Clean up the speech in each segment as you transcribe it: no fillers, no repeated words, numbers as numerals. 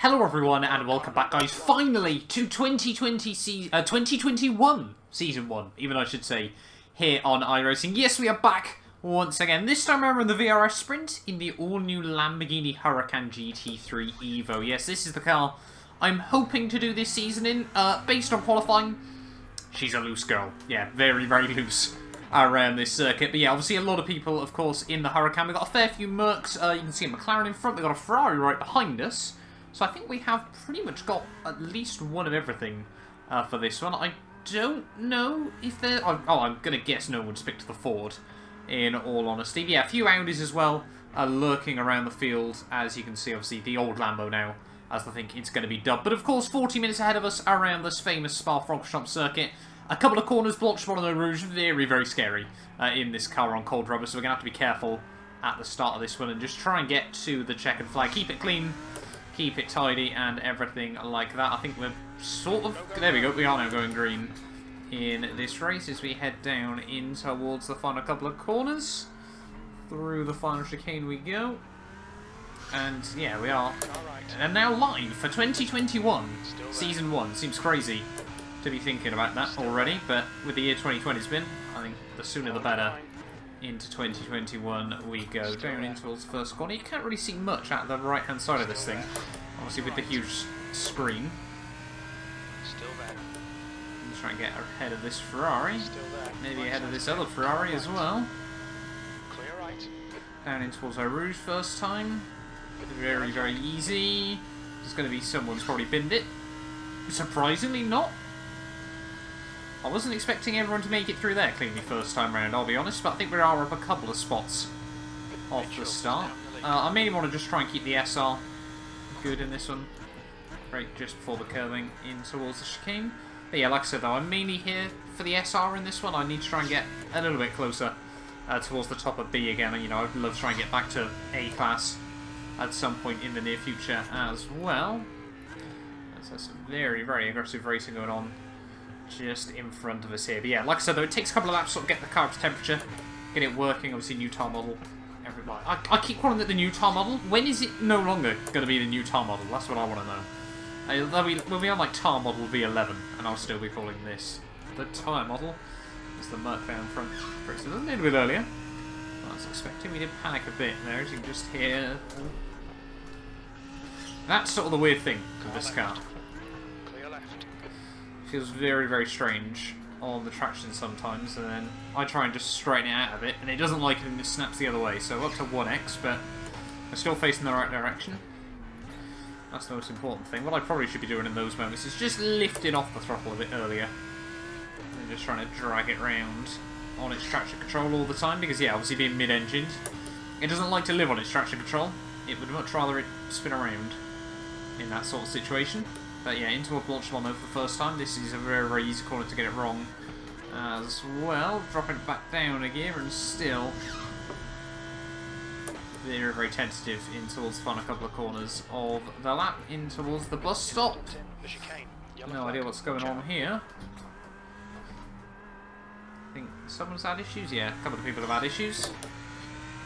Hello everyone and welcome back guys, finally to 2021 Season 1, even I should say, here on iRacing. Yes, we are back once again, this time around in the VRS Sprint in the all-new Lamborghini Huracan GT3 Evo. Yes, this is the car I'm hoping to do this season in, based on qualifying. She's a loose girl, yeah, very, very loose around this circuit. But yeah, obviously a lot of people, of course, in the Huracan. We've got a fair few Mercs, you can see a McLaren in front, we've got a Ferrari right behind us. So I think we have pretty much got at least one of everything for this one. I don't know if there... Oh, I'm going to guess no one's picked the Ford, in all honesty. But yeah, a few Audis as well lurking around the field. As you can see, obviously, the old Lambo now, as I think it's going to be dubbed. But of course, 40 minutes ahead of us around this famous Spa-Francorchamps circuit. A couple of corners blocked, Monaco Rouge. Very, very scary in this car on cold rubber. So we're going to have to be careful at the start of this one and just try and get to the checkered flag. Keep it clean. Keep it tidy and everything like that. I think we're sort of... There we go. We are now going green in this race as we head down in towards the final couple of corners. Through the final chicane we go. And yeah, we are. And now live for 2021. Season 1. Seems crazy to be thinking about that already. But with the year 2020's been, I think the sooner the better. Into 2021 we go down into the first corner. You can't really see much at the right hand side of this thing, obviously with the huge screen. I'm trying to get ahead of this Ferrari, maybe ahead of this other Ferrari as well. Down in towards our Rouge first time. Very, very easy. There's going to be someone's probably binned it. Surprisingly not. I wasn't expecting everyone to make it through there cleanly first time round, I'll be honest, but I think we are up a couple of spots off the start. I may want to just try and keep the SR good in this one. Right, just before the curving in towards the chicane. But yeah, like I said though, I'm mainly here for the SR in this one. I need to try and get a little bit closer towards the top of B again. And, you know, I'd love to try and get back to A class at some point in the near future as well. There's some very, very aggressive racing going on just in front of us here. But yeah, like I said though, it takes a couple of laps to sort of get the car up to temperature, get it working. Obviously, new tar model. Everybody, I keep calling it the new tar model. When is it no longer going to be the new tar model? That's what I want to know. We'll be on like tar model V11, and I'll still be calling this the tyre model. It's the Merc down front. It's a little bit earlier. I was expecting we did panic a bit there, as you can just hear. That's sort of the weird thing with this car. Feels very, very strange on the traction sometimes, and then I try and just straighten it out of it, and it doesn't like it and it snaps the other way. So up to 1x, but I'm still facing the right direction. That's the most important thing. What I probably should be doing in those moments is just lifting off the throttle a bit earlier and just trying to drag it round on its traction control all the time, because yeah, obviously being mid-engined, it doesn't like to live on its traction control. It would much rather it spin around in that sort of situation. But yeah, into a launch one for the first time. This is a very, very easy corner to get it wrong as well. Dropping it back down a gear and still very, very tentative in towards the final couple of corners of the lap, in towards the bus stop. No idea what's going on here. I think someone's had issues. Yeah, a couple of people have had issues.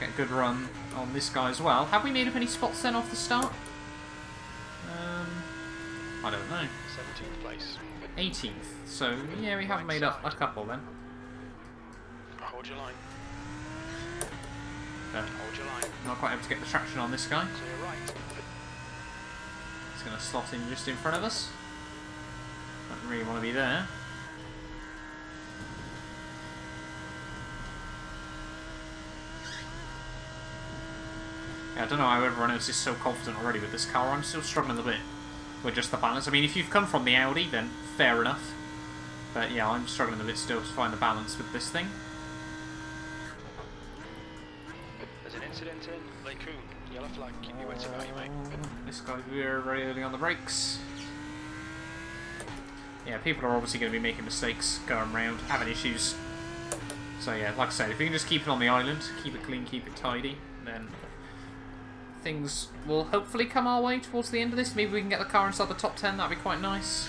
Get a good run on this guy as well. Have we made up any spots then off the start? I don't know. 17th place. 18th. So, yeah, we have made up a couple then. Hold your line. Hold your line. Not quite able to get the traction on this guy. Clear right. He's going to slot in just in front of us. Don't really want to be there. Yeah, I don't know how everyone else is so confident already with this car. I'm still struggling a bit with just the balance. I mean, if you've come from the Audi, then fair enough. But yeah, I'm struggling a bit still to find the balance with this thing. There's an incident in Lake Coon. Yellow flag. Keep your wits about you, mate. This guy's very, very early on the brakes. Yeah, people are obviously going to be making mistakes going around, having issues. So yeah, like I said, if we can just keep it on the island, keep it clean, keep it tidy, then things will hopefully come our way towards the end of this. Maybe we can get the car inside the top 10, that'd be quite nice.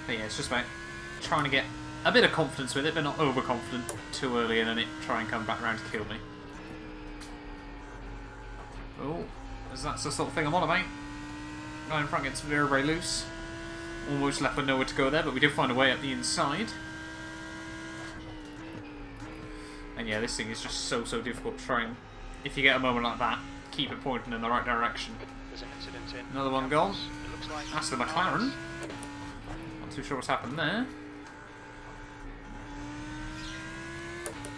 But yeah, it's just about trying to get a bit of confidence with it, but not overconfident too early and then it try and come back around to kill me. Oh, as that's the sort of thing I'm on about. Guy in front gets very, very loose. Almost left with nowhere to go there, but we did find a way up the inside. And yeah, this thing is just so difficult to try and, if you get a moment like that, keep it pointing in the right direction. There's an incident in Another one gone. It looks like That's the McLaren. Not too sure what's happened there.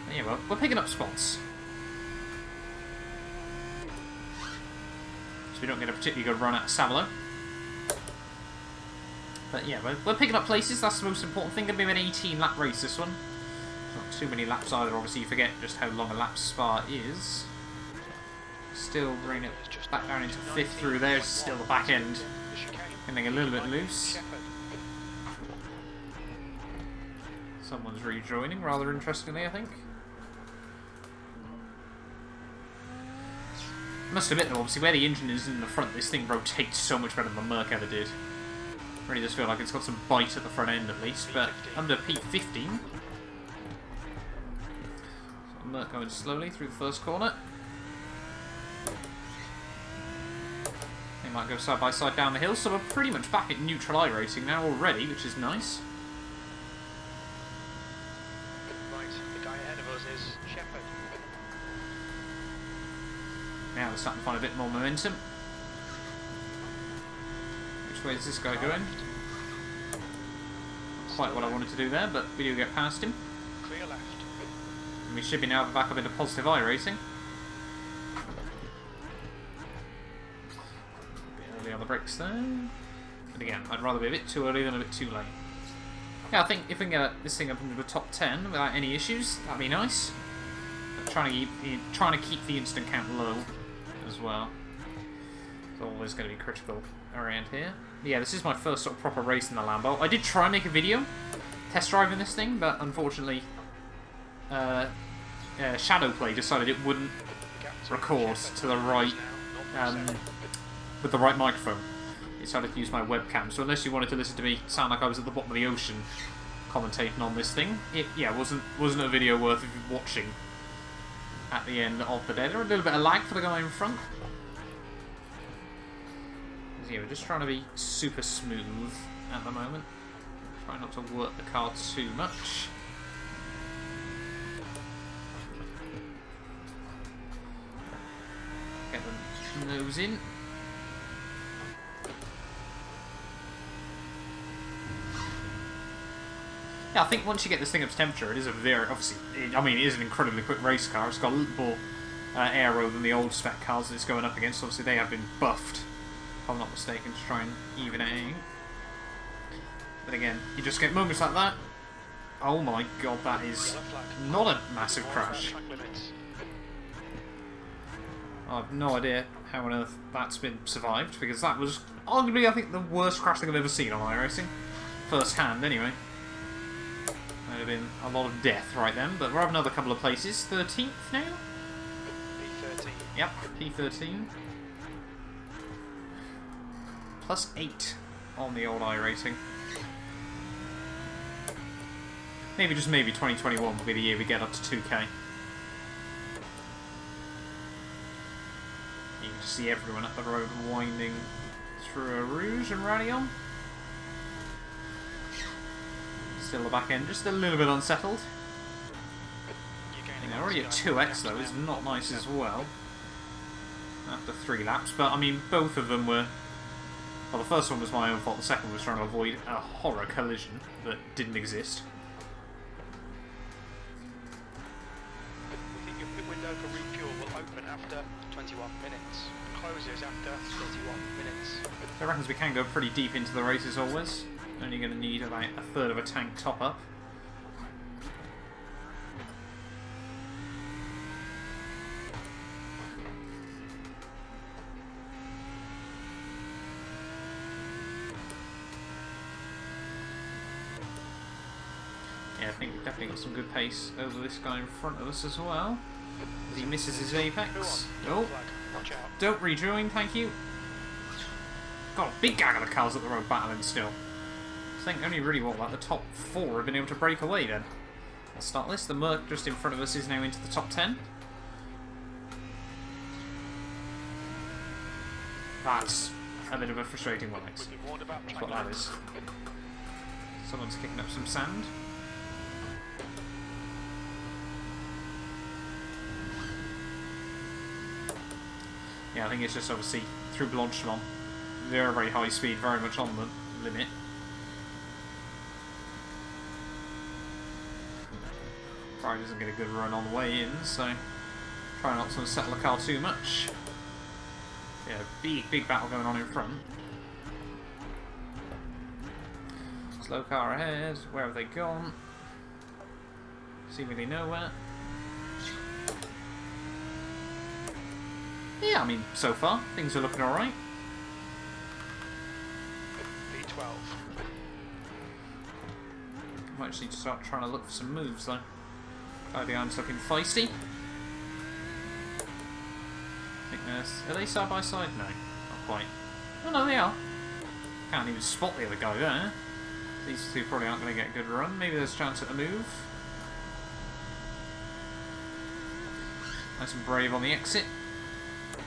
But yeah, well, we're picking up spots. So we don't get a particularly good run at Savilo. But yeah, we're picking up places, that's the most important thing. Going to be an 18 lap race this one. Not too many laps either, obviously you forget just how long a lap spa is. Still bring it back down into 5th through there, still the back end. Getting a little bit loose. Someone's rejoining, rather interestingly, I think. Must admit though, obviously where the engine is in the front, this thing rotates so much better than the Merc ever did. Really does feel like it's got some bite at the front end at least, but under P15. So Merc going slowly through the first corner. They might go side by side down the hill, so we're pretty much back at neutral iRacing now already, which is nice. Right, the guy ahead of us is Shepherd. Now we're starting to find a bit more momentum. Which way is this guy going? Not quite what I wanted to do there, but we do get past him. Clear left. And we should be now back up into positive iRacing. Early on the brakes there. But again, I'd rather be a bit too early than a bit too late. Yeah, I think if we can get this thing up into the top 10 without any issues, that'd be nice. But trying to keep the instant count low as well. It's always going to be critical around here. Yeah, this is my first sort of proper race in the Lambo. I did try and make a video test driving this thing, but unfortunately Shadowplay decided it wouldn't record to the right with the right microphone. It decided to use my webcam, so unless you wanted to listen to me sound like I was at the bottom of the ocean commentating on this thing, it wasn't a video worth watching at the end of the day. There a little bit of lag for the guy in front. Yeah, we're just trying to be super smooth at the moment. Try not to work the car too much. Get the nose in. Yeah, I think once you get this thing up to temperature, it is a very, obviously, it is an incredibly quick race car. It's got a little more aero than the old spec cars that it's going up against. Obviously, they have been buffed, if I'm not mistaken, to try and even it out. But again, you just get moments like that. Oh my god, that is not a massive crash. I have no idea how on earth that's been survived, because that was arguably, I think, the worst crash thing I've ever seen on iRacing. First hand, anyway. Might have been a lot of death right then, but we're up another couple of places. 13th now? P13. Yep, P13. Plus 8 on the old iRacing. Maybe, just maybe, 2021 will be the year we get up to 2K. You can just see everyone up the road winding through a Rouge and Radion. Still the back end, just a little bit unsettled. And already at 2x though is not nice as well. After 3 laps, but I mean both of them were. Well, the first one was my own fault. The second was trying to avoid a horror collision that didn't exist. We think your pit window for refuel will open after 21 minutes. Closes after 31 minutes. So I reckon we can go pretty deep into the race as always. Only going to need about a third of a tank top up. Yeah, I think we've definitely got some good pace over this guy in front of us as well. As he misses his apex. Oh, don't rejoin, thank you. Got a big gang of the cars at the road battling still. I think only really what, like the top 4 have been able to break away then. Let's start this. The Merc just in front of us is now into the top 10. That's a bit of a frustrating one. We've been warned about That's track what that limits. is. Someone's kicking up some sand. Yeah, I think it's just obviously through Blanchemont. Very, very high speed, very much on the limit. Probably doesn't get a good run on the way in, so try not to settle the car too much. Yeah, big battle going on in front. Slow car ahead. Where have they gone? Seemingly nowhere. Yeah, I mean, so far, things are looking alright. V12. Might just need to start trying to look for some moves, though. Guy behind's looking feisty. I think there's... Are they side by side? No, not quite. Oh, no, they are. Can't even spot the other guy there. These two probably aren't going to get a good run. Maybe there's a chance at a move. Nice and brave on the exit.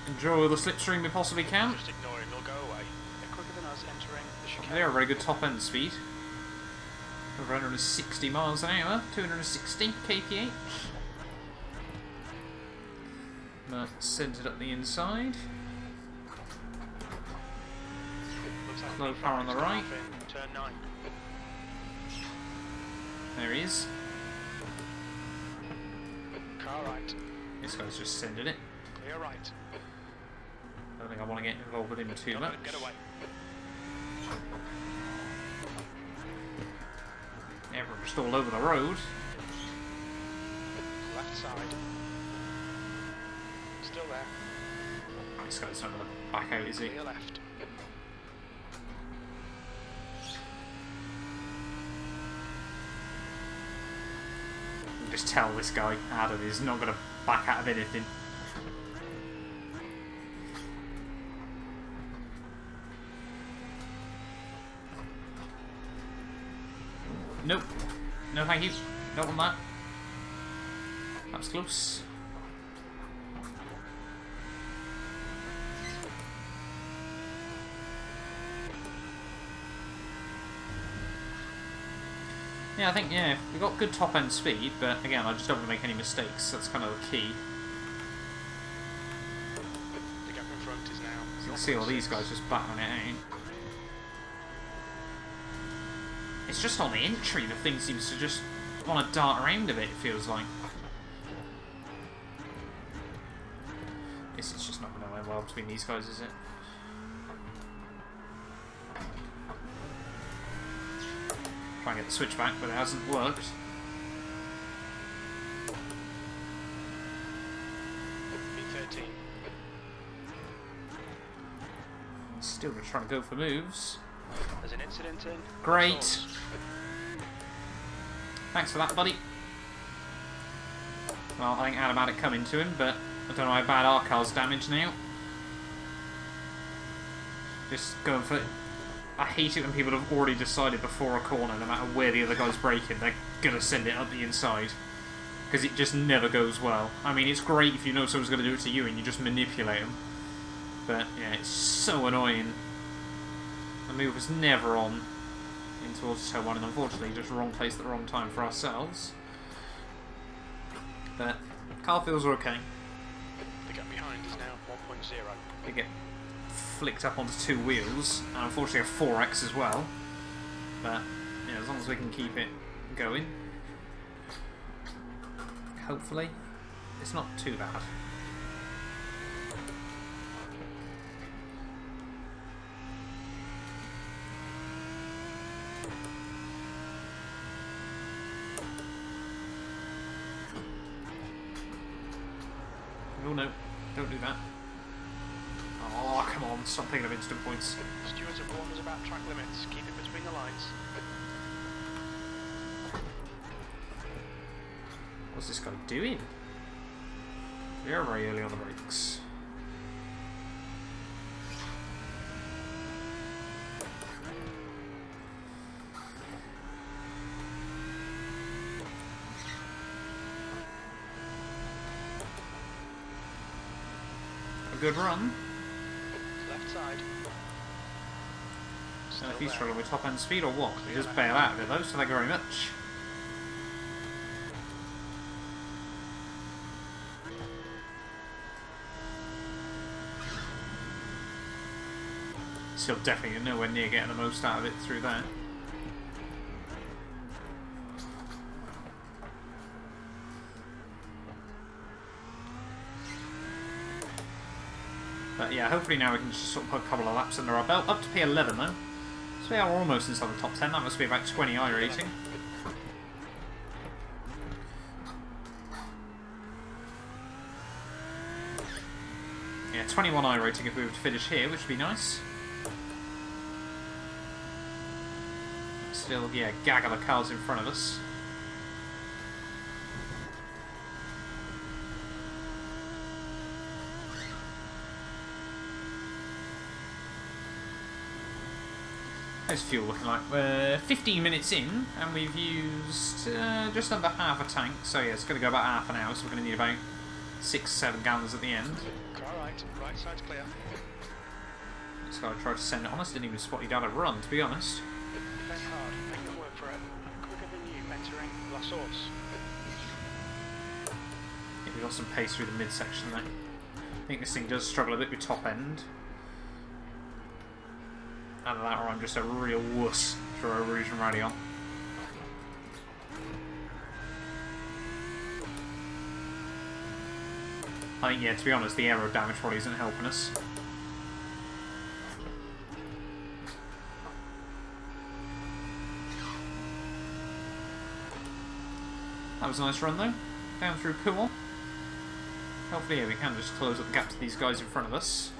Enjoy the slipstream we possibly can. Just ignore it, it'll go away. They're quicker than us entering the chicane. They're a very good top end speed. Over 160 miles an hour, 260 kph. But centered up the inside. Looks like Low V5 power on the is right. off in turn 9. There he is. Car right. This guy's just centered it. Clear right. Don't think I want to get involved with him too much. Get away. Everyone just all over the road. Left side. Still there. This guy's not going to back out, is he? Clear left. You can just tell this guy, Adam, is not going to back out of anything. Nope. No thank you. Don't want that. That's close. Yeah, I think, yeah, we've got good top end speed, but again, I just don't want to make any mistakes. That's kind of the key. The gap in front is now. You can see all these guys just battling it out. It's just on the entry the thing seems to just want to dart around a bit, it feels like. This is just not going to end well between these guys, is it? Try and get the switch back, but it hasn't worked. V13. Still just trying to go for moves. There's an incident in. Great. Thanks for that, buddy. Well, I think Adam had it coming to him, but I don't know how bad our car's damaged now. Just going for... I hate it when people have already decided before a corner, no matter where the other guy's braking, they're going to send it up the inside. Because it just never goes well. I mean, it's great if you know someone's going to do it to you and you just manipulate them. But, yeah, it's so annoying. The move was never on in towards toe one, and unfortunately just wrong place at the wrong time for ourselves. But car feels okay. The gap behind is now 1.0. They get flicked up onto two wheels, and unfortunately a 4X as well. But yeah, as long as we can keep it going, hopefully it's not too bad. Oh no, don't do that. Oh, come on, stop picking up instant points. Stewards have warned us about track limits. Keep it between the lines. What's this guy doing? Very, very early on the brakes. A good run. left side. And if he's struggling with top end speed or what, he just bail out of it though, so thank you very much. Still definitely nowhere near getting the most out of it through there. But yeah, hopefully now we can just sort of put a couple of laps under our belt. Up to P11 though. So we are almost inside the top 10. That must be about 20 IRacing. Yeah, 21 IRacing if we were to finish here, which would be nice. Still, yeah, gaggle of cars in front of us. How's fuel looking like? We're 15 minutes in, and we've used just under half a tank. So yeah, it's going to go about half an hour, so we're going to need about 6-7 gallons at the end. Car right side's clear. So I tried to send it on us, didn't even spot you down a run, to be honest. Defend hard, make them work for it. Quicker than you, entering La Source. Yeah, we got some pace through the midsection there. I think this thing does struggle a bit with top end. Either that or I'm just a real wuss through a Rouge and Rally on. I think, yeah, to be honest, the aero damage probably isn't helping us. That was a nice run though, down through Pool. Hopefully, yeah, we can just close up the gap to these guys in front of us.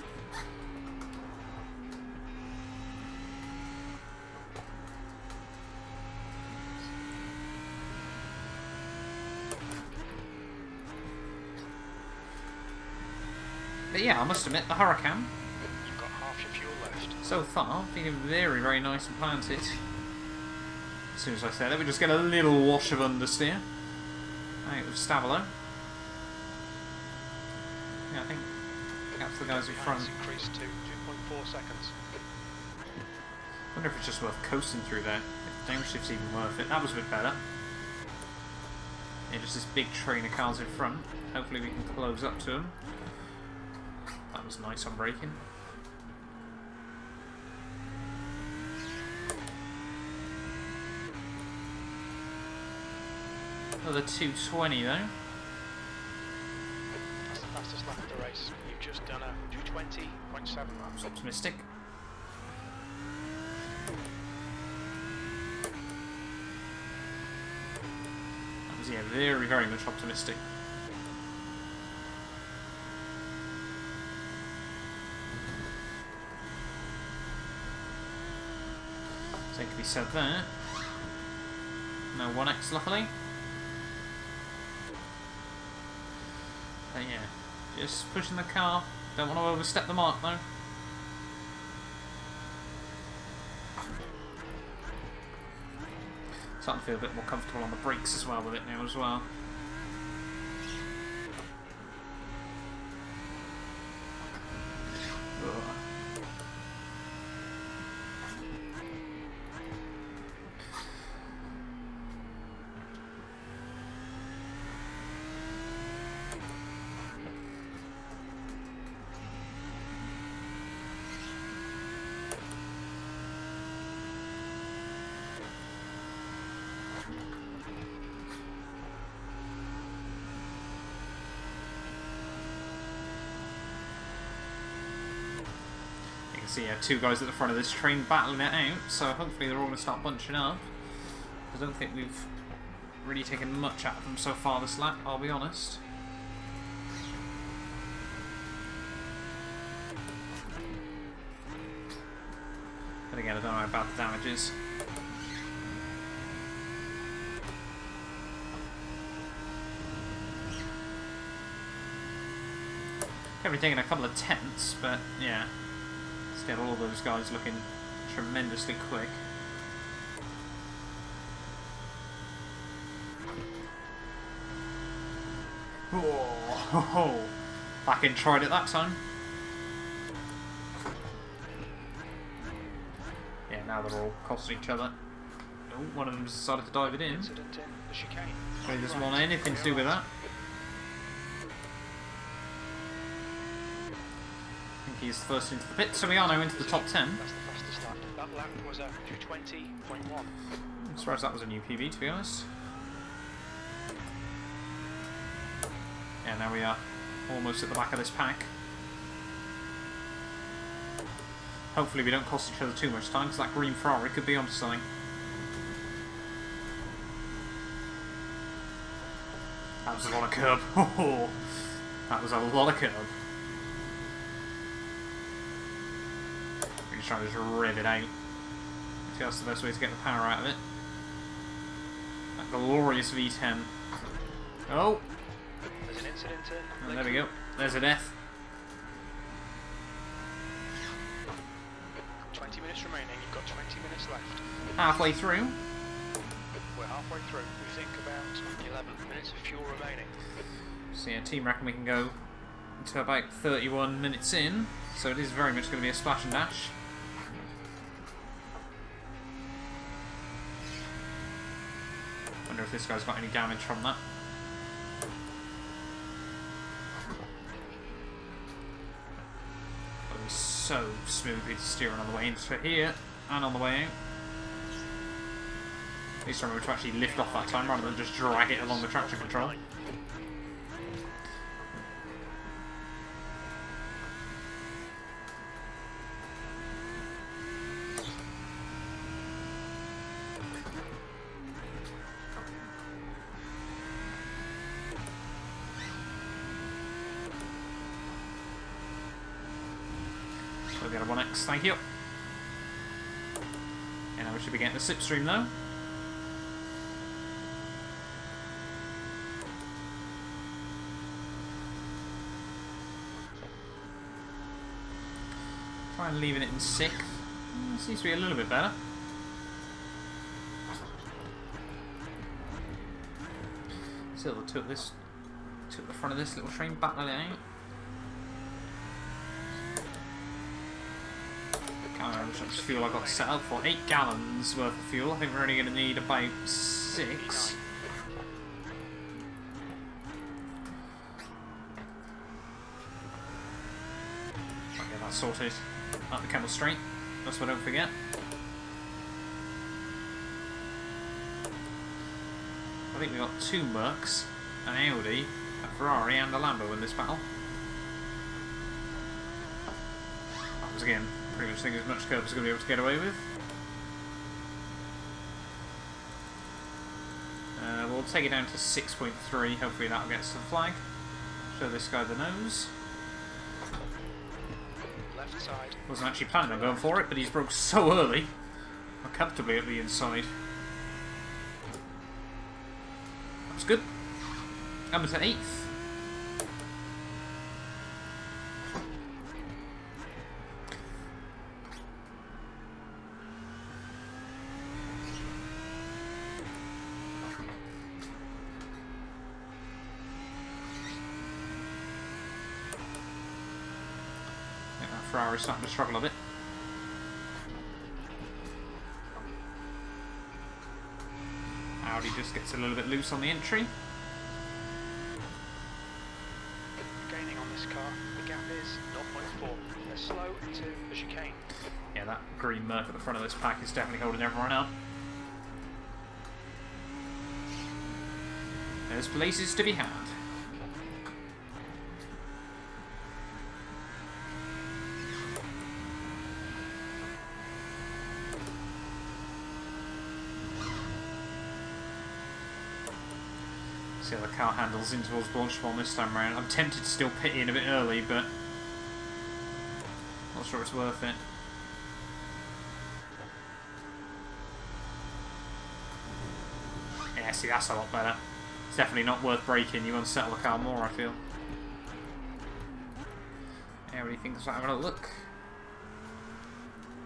But yeah, I must admit, the Huracan, You've got half your fuel left. so far, feeling very, very nice and planted. As soon as I say that, we just get a little wash of understeer out of Stavolo. Yeah, I think that's the guys in front. Increased to 2.4 seconds. I wonder if it's just worth coasting through there. If the downshift's even worth it. That was a bit better. Yeah, just this big train of cars in front. Hopefully we can close up to them. That was nice on braking. Another 220 though. That's the fastest lap of the race. You've just done a 220.7. That's optimistic. That was, yeah, very, very much optimistic. Same could be said there. No 1x luckily. But yeah, just pushing the car. Don't want to overstep the mark though. Starting to feel a bit more comfortable on the brakes as well with it now as well. Ugh. So yeah, two guys at the front of this train battling it out, so hopefully they're all going to start bunching up. I don't think we've really taken much out of them so far this lap, I'll be honest. But again, I don't know how bad the damage is. Probably taking a couple of tenths, but yeah. Still, all those guys looking tremendously quick. Oh, back in tried it that time. Yeah, now they're all costing each other. Oh, one of them decided to dive it in. Incident in the chicane. So he doesn't want anything to do with that. I think he's first into the pit, so we are now into the top 10. That's the fastest lap. That lap was a 2:20.1. I'm surprised that was a new PB, to be honest. Yeah, now we are almost at the back of this pack. Hopefully we don't cost each other too much time, because that green Ferrari could be onto something. That was a lot of curb. Oh, that was a lot of curb. We're just trying to just rev it out. I think that's the best way to get the power out of it. That glorious V10. Oh! There's an incident in. Oh, there we go. There's a death. 20 minutes remaining. You've got 20 minutes left. Halfway through. We're halfway through. We think about 11 minutes of fuel remaining. So yeah, team reckon we can go to about 31 minutes in. So it is very much going to be a splash and dash. Wonder if this guy's got any damage from that. But he's so smoothly steering on the way into here and on the way out. At least remember to actually lift off that time rather than just drag it along the traction control. We'll get a 1x, thank you. And now we should be getting the slipstream though. Try and leaving it in 6th. Seems to be a little bit better. Silver took the front of this little train, battled it out. Can't remember how much fuel I got set up for. 8 gallons worth of fuel. I think we're only going to need about 6. Try and get that sorted. Up the camel straight. That's what I don't forget. I think we got 2 Mercs, an Audi, a Ferrari and a Lambo in this battle. That was again pretty much as much curb as going to be able to get away with. We'll take it down to 6.3. Hopefully that'll get us to the flag. Show this guy the nose. Left side. Wasn't actually planning on going for it, but he's broke so early. Comfortably at the inside. That's good. I'm at 8th. Ferrari's starting to struggle a bit. Audi just gets a little bit loose on the entry. Gaining on this car, the gap is 0.4. They're slow into the chicane. Yeah, that green Merc at the front of this pack is definitely holding everyone up. There's places to be had. See how the car handles in towards Blanchemont this time around. I'm tempted to still pit in a bit early, but not sure it's worth it. Yeah, see, that's a lot better. It's definitely not worth braking. You unsettle the car more, I feel. Yeah, what do you think about having a look?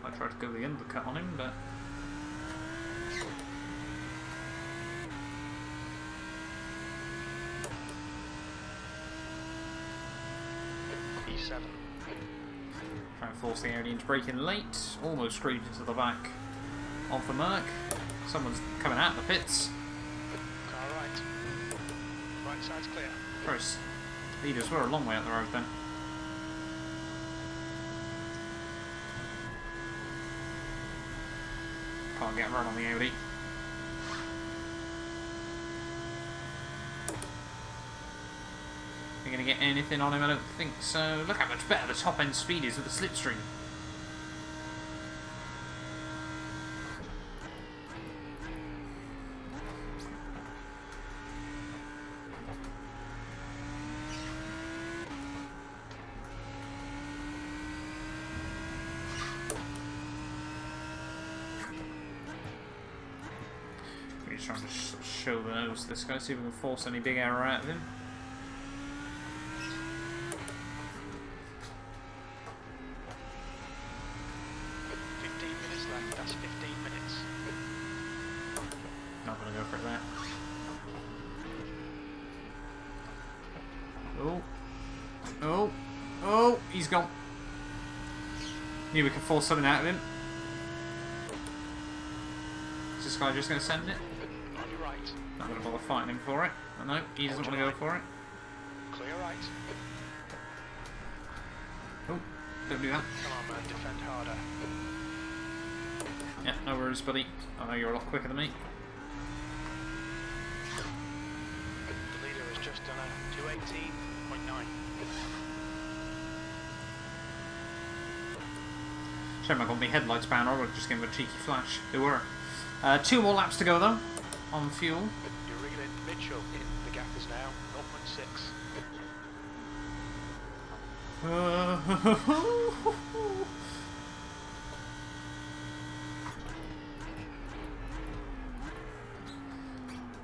I tried to go the undercut on him, but Trying to force the Audi into braking late. Almost scraped into the back of the Merc. Someone's coming out of the pits. Car right. Right side's clear. First, leaders were a long way up the road then. Can't get run on the Audi. You're going to get anything on him? I don't think so. Look how much better the top end speed is with the slipstream. We're just trying to show the nose to this guy, see if we can force any big error out of him. 15 minutes left. That's 15 minutes. Not gonna go for it there. Oh. Oh. Oh, he's gone. Knew we could force something out of him. Is this guy just going to send it? On your right. Not going to bother fighting him for it. Oh, no, he doesn't want to go for it. Clear right. Oh, don't do that. Come on, man. Defend harder. Yeah, no worries, buddy. I know you're a lot quicker than me. The leader has just done a 218.9. Shame I got my headlights bound, or I would just give him a cheeky flash. They were. 2 more laps to go though, on fuel. You're reeling Mitchell in. The gap is now 0.6.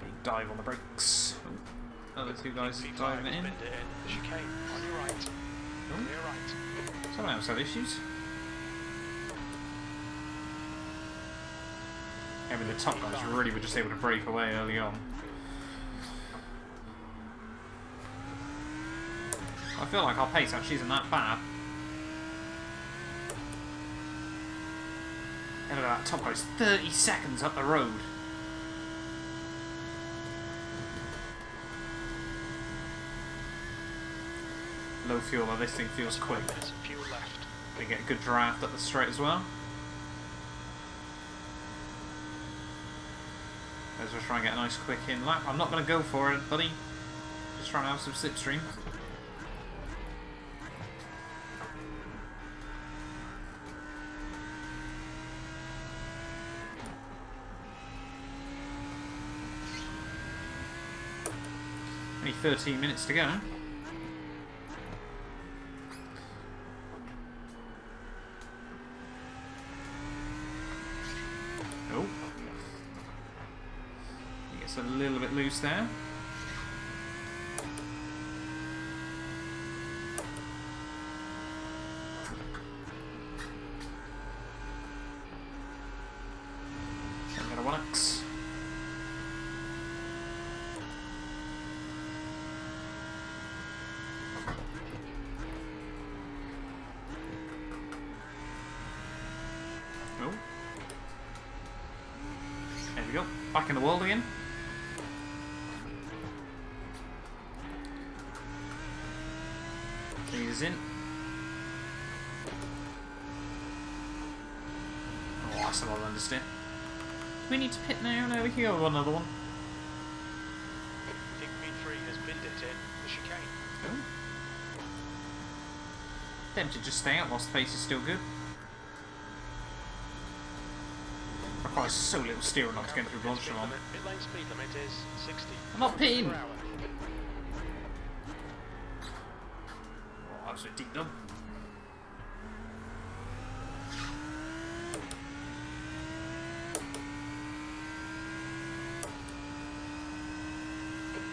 Big dive on the brakes. Oh, other 2 guys diving it in. The chicane on your right. Oh. Clear right. Someone else had issues. I mean, the top guys really were just able to break away early on. I feel like our pace actually isn't that bad. And look at that top guy's 30 seconds up the road. Low fuel, though, this thing feels quick. Fuel left. We get a good draft up the straight as well. Let's just try and get a nice quick in lap. I'm not going to go for it, buddy. Just trying to have some slipstream. Only 13 minutes to go. Oh. He gets a little bit loose there. Got a 1x. Oh. There we go. Back in the world again. He's in. Oh, that's a lot of understeer. Do we need to pit now? No, we can go with another one. I think P3 has binned it in the chicane. Oh. Tempted to just stay out whilst the pace is still good. Requires so little steering not to get through Blanche on. Pit lane speed limit is 60. I'm not pitting! per hour. Oh, that was a bit deep done.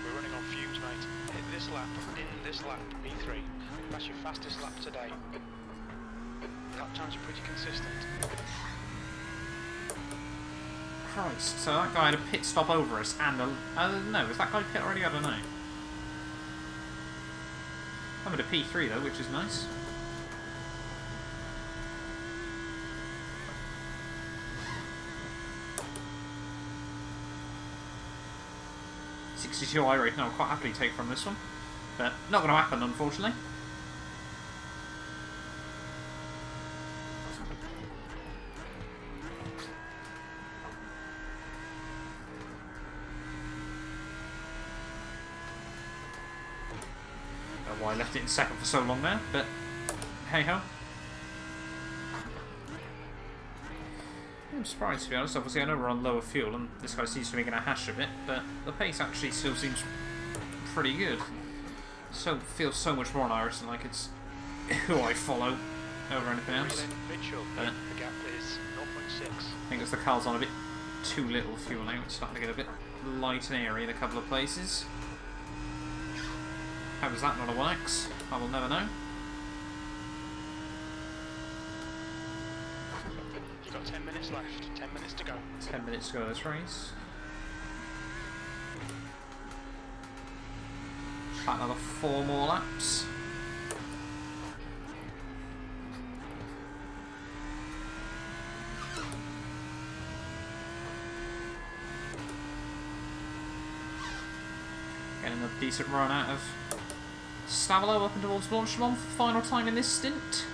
We're running on fumes, mate. Hit this lap, in this lap, P3. That's your fastest lap today. Lap times are pretty consistent. Christ, so that guy had a pit stop over us and a... no, is that guy pit already? I don't know. I'm at a P3 though, which is nice. 62 iRacing I'll quite happily take from this one. But not going to happen, unfortunately. Don't know why I left it in second for so long there, but hey-ho. I'm surprised, to be honest. Obviously, I know we're on lower fuel, and this guy seems to be making a hash of it, but the pace actually still seems pretty good. So feels so much more on iRacing, like it's who I follow over anything else. But the gap is 0.6. I think it's the car's on a bit too little fuel now. It's starting to get a bit light and airy in a couple of places. How does that not works? I will never know. You've got 10 minutes left. 10 minutes to go. 10 minutes to go this race. About another 4 more laps. Getting a decent run out of Stavolo up and towards Blanchemont for the final time in this stint.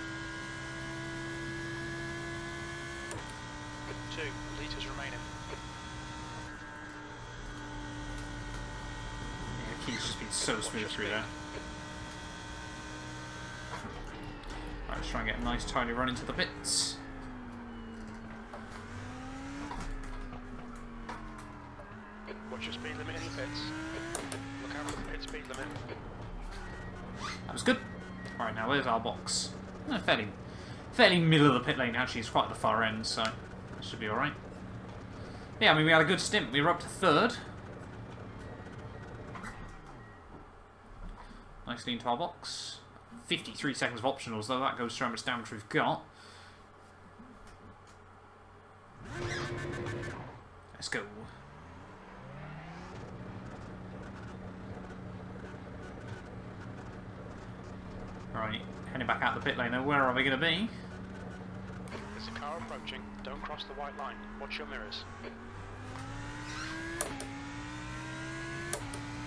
2 litres remaining. Yeah, Keith's just been so smooth through there. Right, let's try and get a nice tidy run into the pits. Watch your speed limit in the pits. Look out for the pit speed limit. That was good. Alright, now where's our box? Fairly middle of the pit lane, actually. It's quite at the far end, so that should be alright. Yeah, I mean, we had a good stint. We were up to 3rd. Nicely into our box. 53 seconds of optionals, though. That goes through how much damage we've got. Let's go. Right, heading back out the pit lane now. Where are we going to be? There's a car approaching. Don't cross the white line. Watch your mirrors. I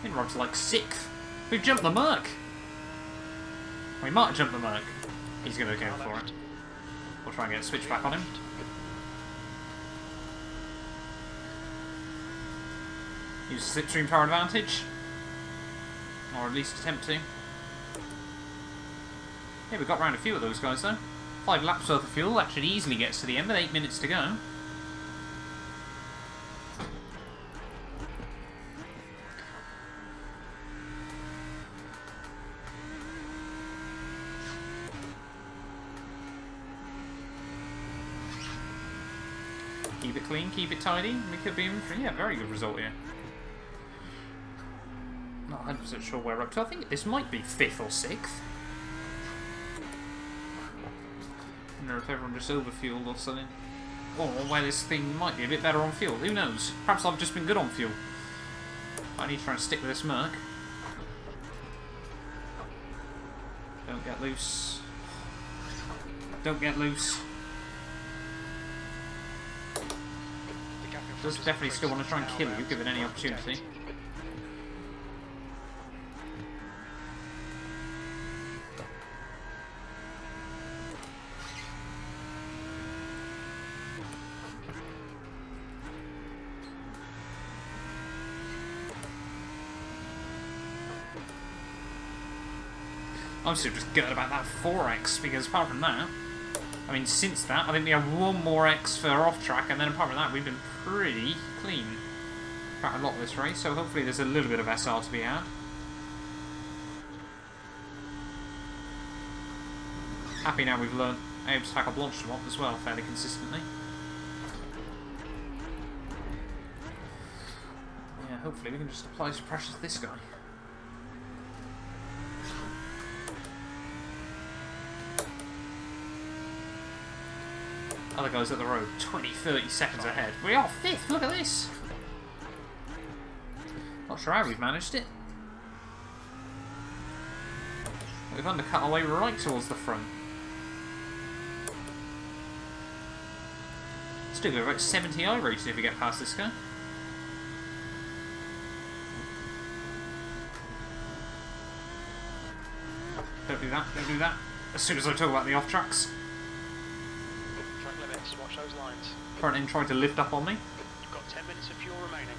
think we're up to like 6th. We've jumped the Merc. We might jump the Merc. He's going to go for it. We'll try and get a switch back on him. Use the slipstream power advantage. Or at least attempt to. Yeah, we got round a few of those guys though. 5 laps worth of fuel, that should easily get us to the end with 8 minutes to go. Keep it clean, keep it tidy. We could be in for, yeah, very good result here. Not 100% sure where we're up to. I think this might be 5th or 6th. I don't know if everyone just overfueled or something. Or where this thing might be a bit better on fuel. Who knows? Perhaps I've just been good on fuel. I need to try and stick with this Merc. Don't get loose. Don't get loose. Does definitely still want to try and kill you, given any opportunity. I'm still just gutted about that 4X, because apart from that, I mean, since that, I think we have 1 more X for off-track, and then apart from that, we've been pretty clean throughout a lot of this race, so hopefully there's a little bit of SR to be had. Happy now we've learnt able to tackle Blanchemont as well, fairly consistently. Yeah, hopefully we can just apply some pressure to this guy. Other guys at the road, 20-30 seconds ahead. We are 5th, look at this! Not sure how we've managed it. We've undercut our way right towards the front. Still got about 70 iRacing if we get past this guy. Don't do that, don't do that. As soon as I talk about the off-tracks. Track limits, watch those lines. Front end tried to lift up on me. You've got 10 minutes of fuel remaining.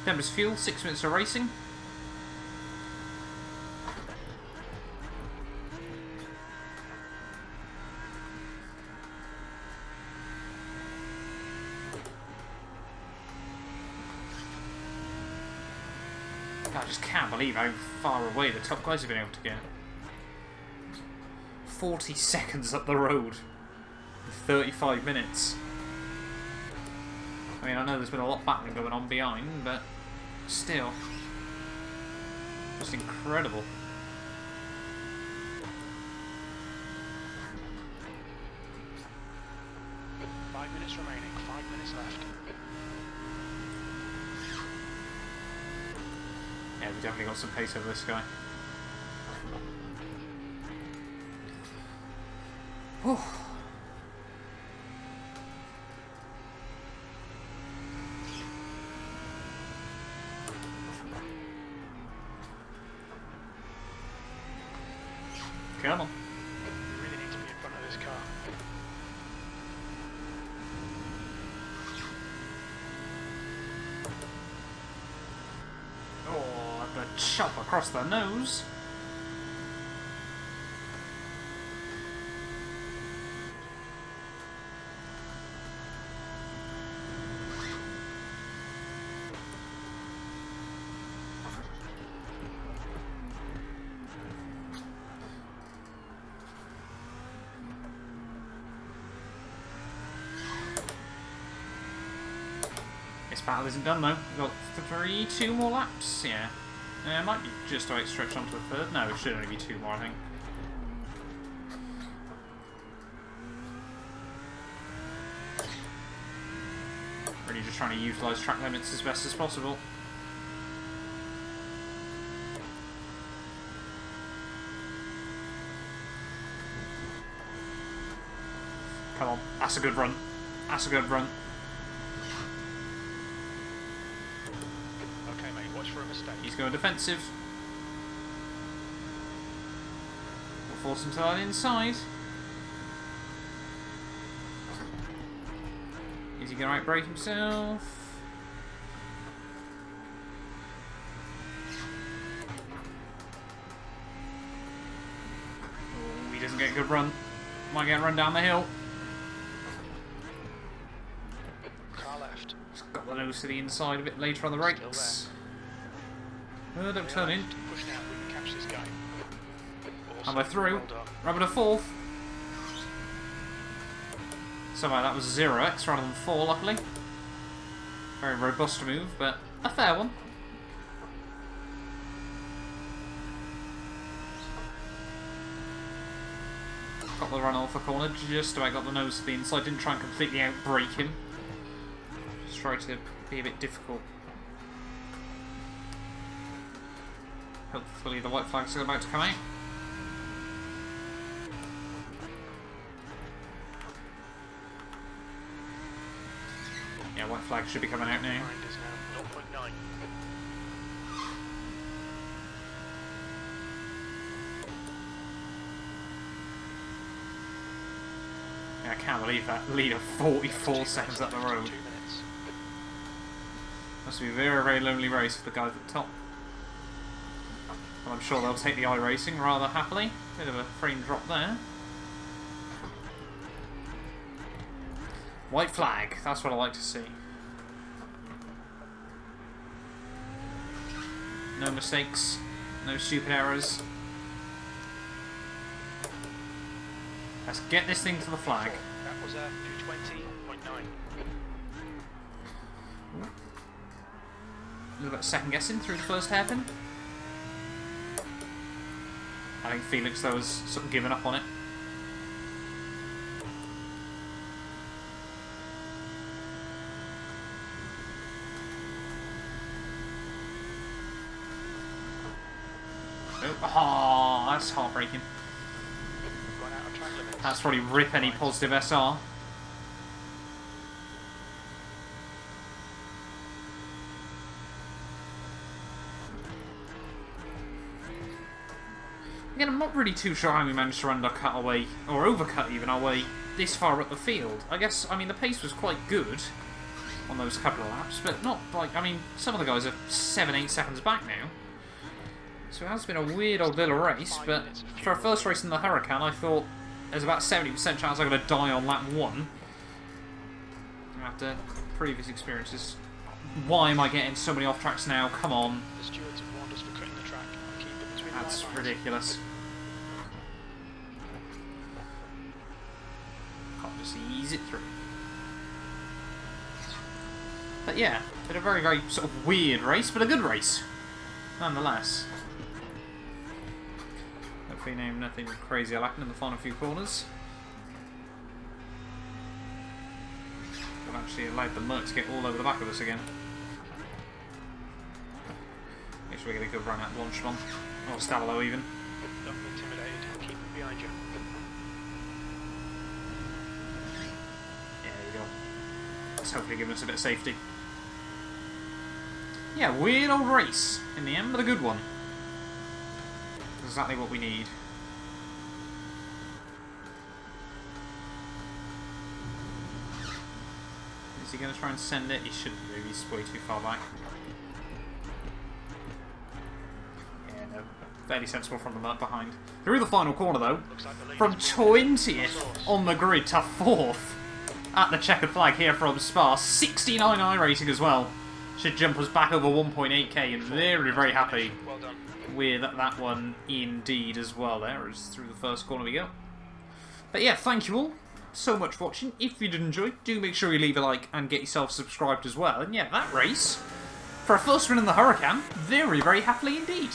10 minutes fuel, 6 minutes of racing. I just can't believe how far away the top guys have been able to get. 40 seconds up the road in 35 minutes. I mean, I know there's been a lot of battling going on behind, but still. Just incredible. Five minutes remaining, 5 minutes left. Yeah, we definitely got some pace over this guy. Whew. Come on. You really need to be in front of this car. Oh, the chop across the nose. This battle isn't done though. We've got 2 more laps. Yeah. It might be just about stretched onto the third. No, it should only be 2 more, I think. Really just trying to utilise track limits as best as possible. Come on, that's a good run. That's a good run. Okay, mate, watch for a mistake. He's going defensive. We'll force him to that inside. Is he going to outbrake himself? Oh, he doesn't get a good run. Might get a run down the hill. Car left. Just got the nose to the inside a bit later on the brakes. Don't turn in. Push now, we can catch this guy. Am I through? Well done. Rubbing a 4th. Somehow that was 0x rather than 4, luckily. Very robust move, but a fair one. Got the run off the corner, just about got the nose to the inside. Didn't try and completely outbrake him. Just tried to be a bit difficult. Hopefully the white flags are about to come out. Yeah, white flag should be coming out now. Mind is now 0.9. Yeah, I can't believe that lead of 44 seconds up the road. 2 minutes. Must be a very, very lonely race for the guys at the top. Well, I'm sure they'll take the iRacing rather happily. Bit of a frame drop there. White flag, that's what I like to see. No mistakes, no stupid errors. Let's get this thing to the flag. That was 220.9. A little bit of second guessing through the first hairpin. I think Felix, though, has sort of given up on it. Oh, that's heartbreaking. Gone out of track limits. That's probably rip any positive SR. Again, I'm not not really too sure how we managed to undercut our way, or overcut even our way, this far up the field. I guess, I mean, the pace was quite good on those couple of laps, but not like, I mean, some of the guys are 7-8 seconds back now. So it has been a weird old little race, but for a first race in the Huracan, I thought there's about 70% chance I'm going to die on lap 1. After previous experiences. Why am I getting so many off tracks now? Come on. The stewards have warned us for cutting the track. Keep it between That's ridiculous. Can't just ease it through. But yeah, been a very, very sort of weird race, but a good race, nonetheless. Hopefully nothing crazy will happen in the final few corners. We've actually allowed the Merc to get all over the back of us again. Make sure we get a good run at Launchman, or Stallo even. Don't be intimidated. Keep it behind you. Yeah, there we go. That's hopefully giving us a bit of safety. Yeah, weird old race in the end, but a good one. Exactly what we need. Is he going to try and send it? He shouldn't do, he's way too far back. Yeah, no. Fairly sensible from the Merc behind. Through the final corner though, from 20th on the grid to 4th at the checkered flag here from Spa. 69 iRacing as well. Should jump us back over 1.8k, and very, very happy with that one indeed as well there, as through the first corner we go. But yeah, thank you all so much for watching. If you did enjoy, do make sure you leave a like and get yourself subscribed as well. And yeah, that race, for a first win in the Huracan, very, very happily indeed.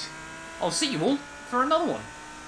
I'll see you all for another one.